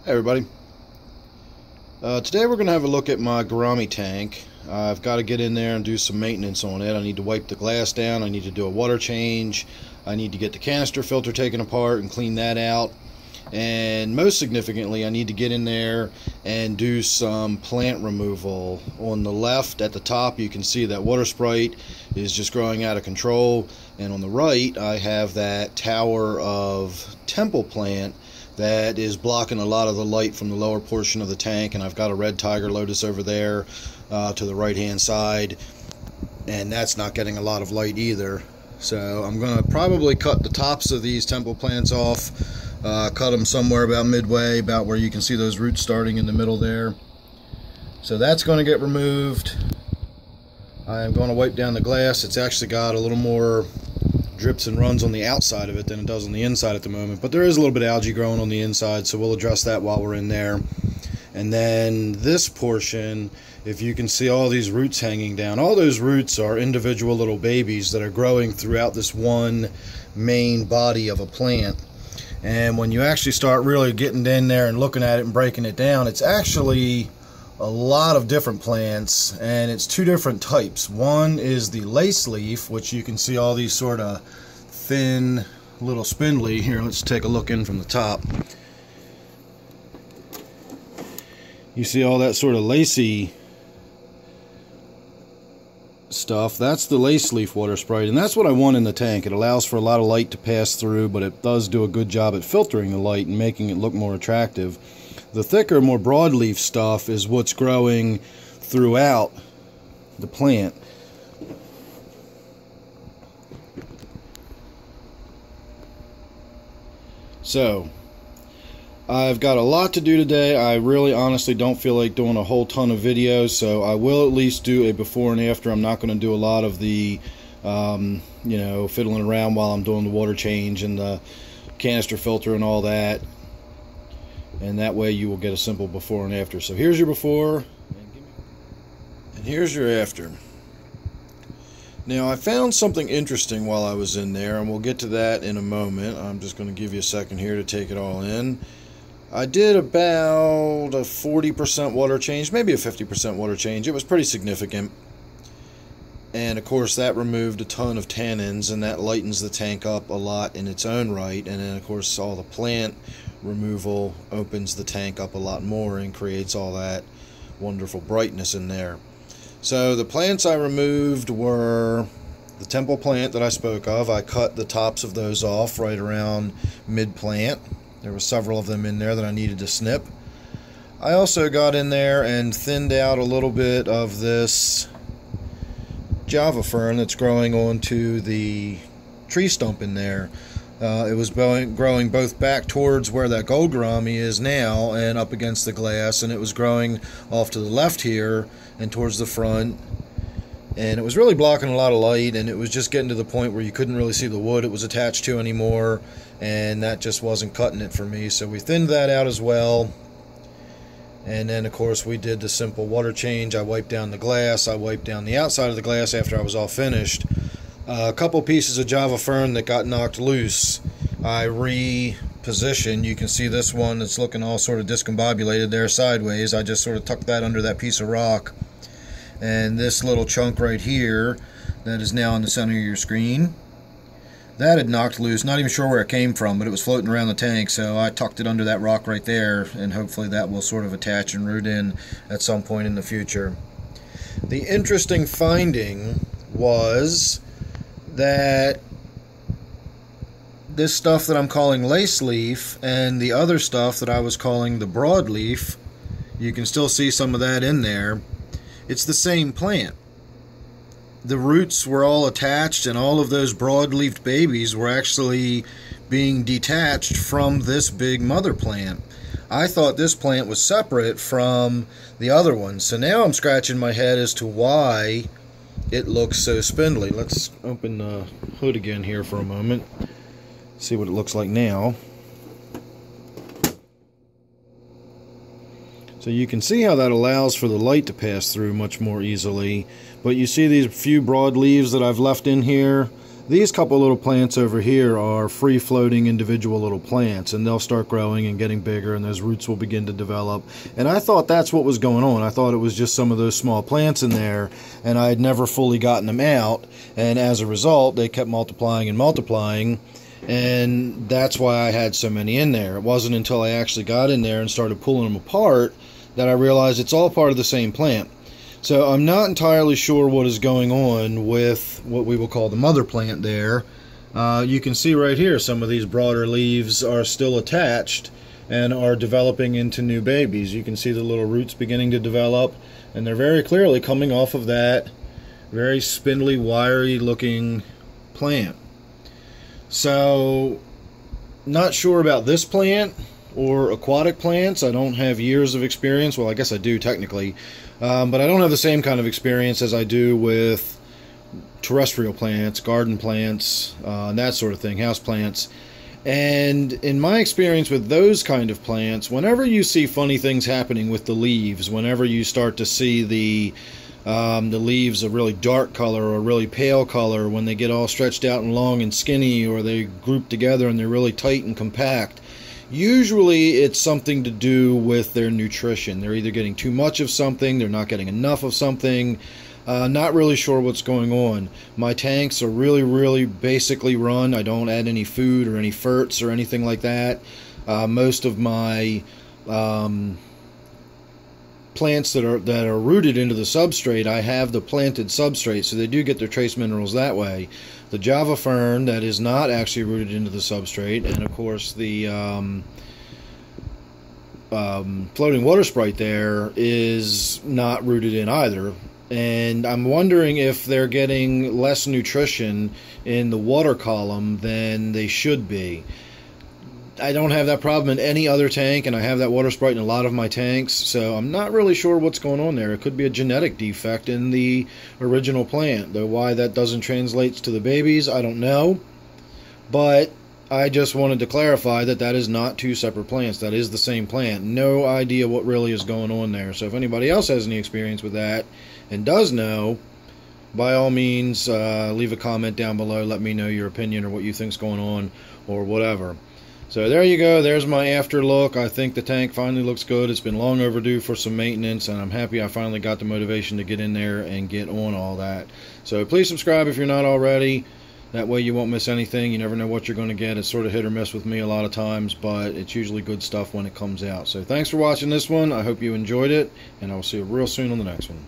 Hey everybody. Today we're going to have a look at my Gourami tank. I've got to get in there and do some maintenance on it. I need to wipe the glass down, I need to do a water change, I need to get the canister filter taken apart and clean that out, and most significantly I need to get in there and do some plant removal. On the left at the top you can see that Water Sprite is just growing out of control, and on the right I have that tower of temple plant that is blocking a lot of the light from the lower portion of the tank, and I've got a red tiger lotus over there to the right hand side, and that's not getting a lot of light either. So I'm going to probably cut the tops of these temple plants off, cut them somewhere about midway, about where you can see those roots starting in the middle there. So that's going to get removed. I'm going to wipe down the glass. It's actually got a little more drips and runs on the outside of it than it does on the inside at the moment, but there is a little bit of algae growing on the inside, so we'll address that while we're in there. And then this portion, if you can see all these roots hanging down, all those roots are individual little babies that are growing throughout this one main body of a plant. And when you actually start really getting in there and looking at it and breaking it down, it's actually a lot of different plants, and it's two different types. One is the lace leaf, which you can see all these sort of thin little spindly. Here, let's take a look in from the top. You see all that sort of lacy stuff. That's the lace leaf Water Sprite, and that's what I want in the tank. It allows for a lot of light to pass through, but it does do a good job at filtering the light and making it look more attractive. The thicker, more broadleaf stuff is what's growing throughout the plant. So, I've got a lot to do today. I really honestly don't feel like doing a whole ton of videos, so I will at least do a before and after. I'm not going to do a lot of the, fiddling around while I'm doing the water change and the canister filter and all that. And that way you will get a simple before and after. So here's your before, and here's your after. Now I found something interesting while I was in there, and we'll get to that in a moment. I'm just going to give you a second here to take it all in. I did about a 40% water change, maybe a 50% water change. It was pretty significant. And of course that removed a ton of tannins, and that lightens the tank up a lot in its own right. And then of course all the plant removal opens the tank up a lot more and creates all that wonderful brightness in there. So the plants I removed were the temple plant that I spoke of. I cut the tops of those off right around mid plant. There were several of them in there that I needed to snip. I also got in there and thinned out a little bit of this Java fern that's growing onto the tree stump in there. It was growing both back towards where that gold gourami is now and up against the glass, and it was growing off to the left here and towards the front, and it was really blocking a lot of light, and it was just getting to the point where you couldn't really see the wood it was attached to anymore, and that just wasn't cutting it for me. So we thinned that out as well. And then of course we did the simple water change. I wiped down the glass, I wiped down the outside of the glass after I was all finished. A couple pieces of Java fern that got knocked loose, I repositioned. You can see this one that's looking all sort of discombobulated there sideways. I just sort of tucked that under that piece of rock. And this little chunk right here that is now in the center of your screen, that had knocked loose. Not even sure where it came from, but it was floating around the tank, so I tucked it under that rock right there, and hopefully that will sort of attach and root in at some point in the future. The interesting finding was that this stuff that I'm calling lace leaf and the other stuff that I was calling the broadleaf, you can still see some of that in there. It's the same plant. The roots were all attached, and all of those broadleafed babies were actually being detached from this big mother plant. I thought this plant was separate from the other one, so now I'm scratching my head as to why it looks so spindly. Let's open the hood again here for a moment, see what it looks like now. So you can see how that allows for the light to pass through much more easily. But you see these few broad leaves that I've left in here? These couple little plants over here are free-floating individual little plants, and they'll start growing and getting bigger, and those roots will begin to develop. And I thought that's what was going on. I thought it was just some of those small plants in there, and I had never fully gotten them out, and as a result, they kept multiplying and multiplying, and that's why I had so many in there. It wasn't until I actually got in there and started pulling them apart that I realized it's all part of the same plant. So I'm not entirely sure what is going on with what we will call the mother plant there. You can see right here some of these broader leaves are still attached and are developing into new babies. You can see the little roots beginning to develop, and they're very clearly coming off of that very spindly, wiry looking plant. So not sure about this plant or aquatic plants. I don't have years of experience. Well, I guess I do technically, but I don't have the same kind of experience as I do with terrestrial plants, garden plants, and that sort of thing, house plants. And in my experience with those kind of plants, whenever you see funny things happening with the leaves, whenever you start to see the leaves a really dark color or a really pale color, when they get all stretched out and long and skinny, or they group together and they're really tight and compact, usually it's something to do with their nutrition. They're either getting too much of something, they're not getting enough of something. Not really sure what's going on. My tanks are really basically run. I don't add any food or any ferts or anything like that. Most of my plants that are rooted into the substrate, I have the planted substrate, so they do get their trace minerals that way. The Java Fern, that is not actually rooted into the substrate, and of course the floating Water Sprite there is not rooted in either. And I'm wondering if they're getting less nutrition in the water column than they should be. I don't have that problem in any other tank, and I have that Water Sprite in a lot of my tanks, so I'm not really sure what's going on there. It could be a genetic defect in the original plant, though why that doesn't translate to the babies, I don't know. But I just wanted to clarify that that is not two separate plants. That is the same plant. No idea what really is going on there. So if anybody else has any experience with that and does know, by all means, leave a comment down below. Let me know your opinion or what you think's going on or whatever. So there you go. There's my after look. I think the tank finally looks good. It's been long overdue for some maintenance, and I'm happy I finally got the motivation to get in there and get on all that. So please subscribe if you're not already. That way you won't miss anything. You never know what you're going to get. It's sort of hit or miss with me a lot of times, but it's usually good stuff when it comes out. So thanks for watching this one. I hope you enjoyed it, and I'll see you real soon on the next one.